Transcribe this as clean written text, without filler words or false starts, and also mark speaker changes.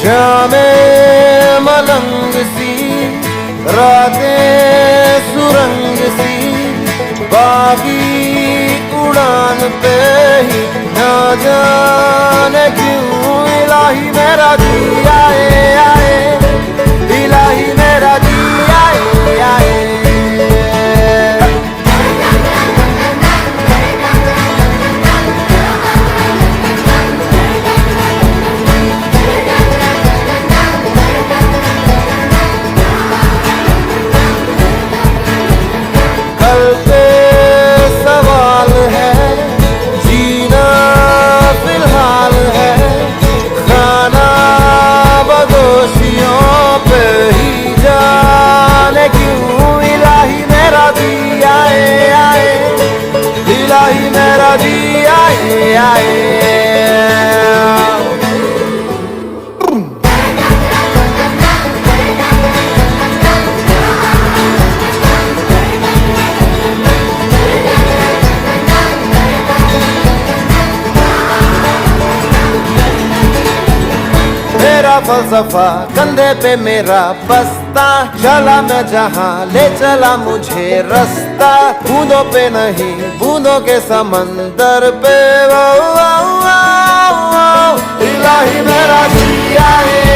Speaker 1: शामें मलंग सी, रातें सुरंग सी, बागी उड़ान पे ही ना जाने क्यों इलाही मेरा जी आए आए, इलाही मेरा जी आए आए। इलाही मेरा जी आए आए। मेरा फलसफा कंधे पे मेरा बस्ता, चला मैं जहाँ ले चला मुझे रास्ता, बूंदों पे नहीं बूंदों के समंदर पे। वो इलाही मेरा जी आए